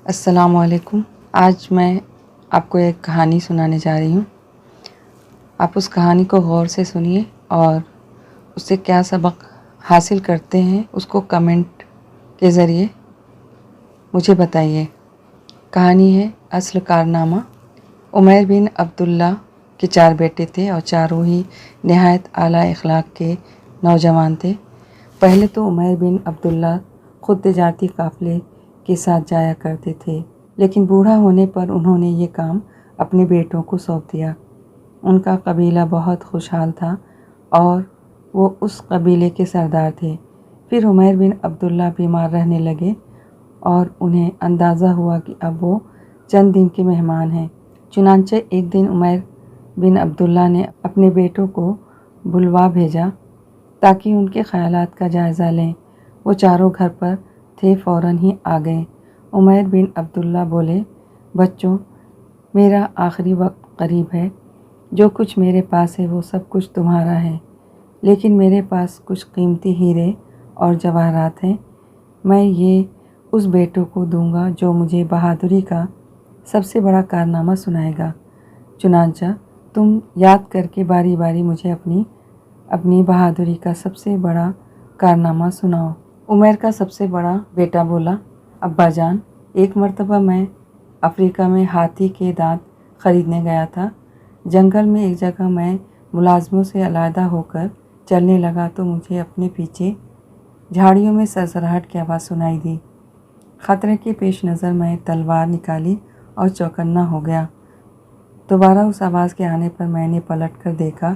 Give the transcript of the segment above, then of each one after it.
السلام علیکم۔ آج میں آپ کو ایک کہانی سنانے جا رہی ہوں۔ آپ اس کہانی کو غور سے سنیے اور اس سے کیا سبق حاصل کرتے ہیں اس کو کمنٹ کے ذریعے مجھے بتائیے۔ کہانی ہے اصل کارنامہ۔ عمیر بن عبداللہ کے 4 بیٹے تھے اور چاروں ہی نہایت اعلیٰ اخلاق کے نوجوان تھے۔ پہلے تو عمیر بن عبداللہ خود تجارتی قافلے کے ساتھ جایا کرتے تھے، لیکن بوڑھا ہونے پر انہوں نے یہ کام اپنے بیٹوں کو سونپ دیا۔ ان کا قبیلہ بہت خوشحال تھا اور وہ اس قبیلے کے سردار تھے۔ پھر عمیر بن عبداللہ بیمار رہنے لگے اور انہیں اندازہ ہوا کہ اب وہ چند دن کے مہمان ہیں۔ چنانچہ ایک دن عمیر بن عبداللہ نے اپنے بیٹوں کو بلوا بھیجا تاکہ ان کے خیالات کا جائزہ لیں۔ وہ چاروں گھر پر تھے، فوراً ہی آ گئے۔ عمیر بن عبداللہ بولے، بچوں، میرا آخری وقت قریب ہے۔ جو کچھ میرے پاس ہے وہ سب کچھ تمہارا ہے، لیکن میرے پاس کچھ قیمتی ہیرے اور جواہرات ہیں۔ میں یہ اس بیٹوں کو دوں گا جو مجھے بہادری کا سب سے بڑا کارنامہ سنائے گا۔ چنانچہ تم یاد کر کے باری باری مجھے اپنی بہادری کا سب سے بڑا کارنامہ سناؤ۔ عمیر کا سب سے بڑا بیٹا بولا، ابا جان، ایک مرتبہ میں افریقہ میں ہاتھی کے دانت خریدنے گیا تھا۔ جنگل میں ایک جگہ میں ملازموں سے علیحدہ ہو کر چلنے لگا تو مجھے اپنے پیچھے جھاڑیوں میں سرسراہٹ کی آواز سنائی دی۔ خطرے کے پیش نظر میں تلوار نکالی اور چوکنا ہو گیا۔ دوبارہ اس آواز کے آنے پر میں نے پلٹ کر دیکھا،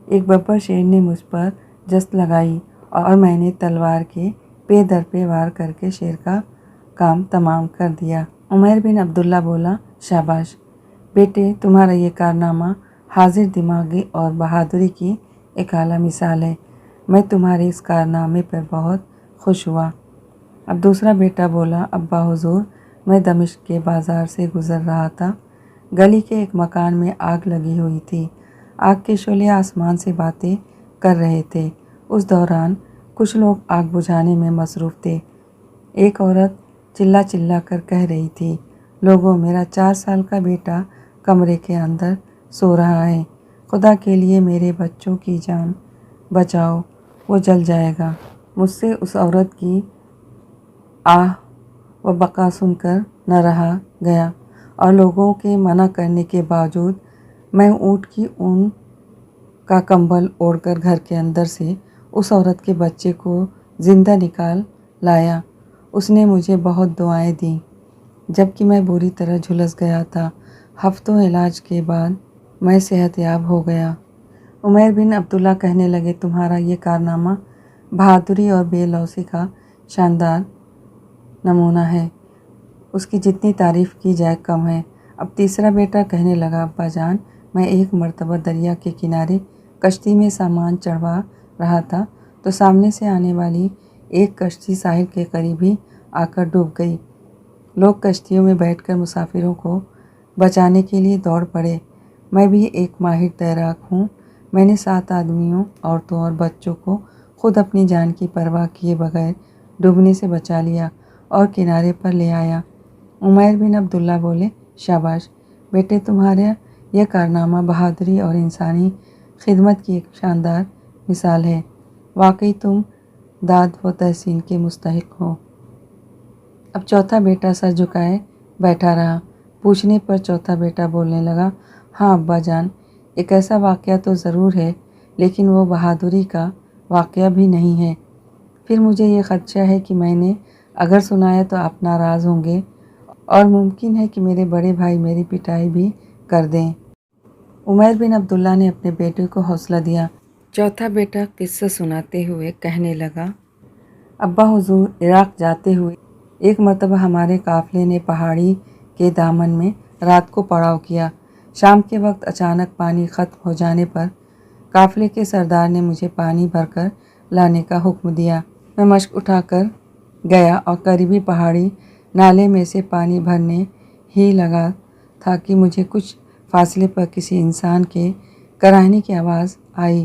ایک ببر شیر نے مجھ پر جست لگائی اور میں نے تلوار کے پے در پے وار کر کے شیر کا کام تمام کر دیا۔ عمیر بن عبداللہ بولا، شاباش بیٹے، تمہارا یہ کارنامہ حاضر دماغی اور بہادری کی ایک اعلیٰ مثال ہے۔ میں تمہارے اس کارنامے پر بہت خوش ہوا۔ اب دوسرا بیٹا بولا، ابا حضور، میں دمشق کے بازار سے گزر رہا تھا۔ گلی کے ایک مکان میں آگ لگی ہوئی تھی۔ آگ کے شعلے آسمان سے باتیں کر رہے تھے۔ اس دوران کچھ لوگ آگ بجھانے میں مصروف تھے۔ ایک عورت چلا چلا کر کہہ رہی تھی، لوگوں، میرا 4 سال کا بیٹا کمرے کے اندر سو رہا ہے۔ خدا کے لیے میرے بچوں کی جان بچاؤ، وہ جل جائے گا۔ مجھ سے اس عورت کی آہ و بقا سن کر نہ رہا گیا اور لوگوں کے منع کرنے کے باوجود میں اونٹ کی اون کا کمبل اوڑھ کر گھر کے اندر سے اس عورت کے بچے کو زندہ نکال لایا۔ اس نے مجھے بہت دعائیں دیں، جبکہ میں بری طرح جھلس گیا تھا۔ ہفتوں علاج کے بعد میں صحت یاب ہو گیا۔ عمیر بن عبداللہ کہنے لگے، تمہارا یہ کارنامہ بہادری اور بے لوثی کا شاندار نمونہ ہے۔ اس کی جتنی تعریف کی جائے کم ہے۔ اب تیسرا بیٹا کہنے لگا، ابا جان، میں ایک مرتبہ دریا کے کنارے کشتی میں سامان چڑھوا رہا تھا تو سامنے سے آنے والی ایک کشتی ساحل کے قریب ہی آ کر ڈوب گئی۔ لوگ کشتیوں میں بیٹھ کر مسافروں کو بچانے کے لیے دوڑ پڑے۔ میں بھی ایک ماہر تیراک ہوں۔ میں نے 7 آدمیوں، عورتوں اور بچوں کو خود اپنی جان کی پرواہ کیے بغیر ڈوبنے سے بچا لیا اور کنارے پر لے آیا۔ عمیر بن عبداللہ بولے، شاباش بیٹے، تمہارا یہ کارنامہ بہادری اور انسانی خدمت کی ایک شاندار مثال ہے۔ واقعی تم داد و تحسین کے مستحق ہو۔ اب چوتھا بیٹا سر جھکائے بیٹھا رہا۔ پوچھنے پر چوتھا بیٹا بولنے لگا، ہاں ابا جان، ایک ایسا واقعہ تو ضرور ہے، لیکن وہ بہادری کا واقعہ بھی نہیں ہے۔ پھر مجھے یہ خدشہ ہے کہ میں نے اگر سنایا تو آپ ناراض ہوں گے اور ممکن ہے کہ میرے بڑے بھائی میری پٹائی بھی کر دیں۔ عمیر بن عبداللہ نے اپنے بیٹے کو حوصلہ دیا۔ چوتھا بیٹا قصہ سناتے ہوئے کہنے لگا، ابا حضور، عراق جاتے ہوئے ایک مرتبہ ہمارے قافلے نے پہاڑی کے دامن میں رات کو پڑاؤ کیا۔ شام کے وقت اچانک پانی ختم ہو جانے پر قافلے کے سردار نے مجھے پانی بھر کر لانے کا حکم دیا۔ میں مشک اٹھا کر گیا اور قریبی پہاڑی نالے میں سے پانی بھرنے ہی لگا تھا کہ مجھے کچھ فاصلے پر کسی انسان کے کراہنے کی آواز آئی۔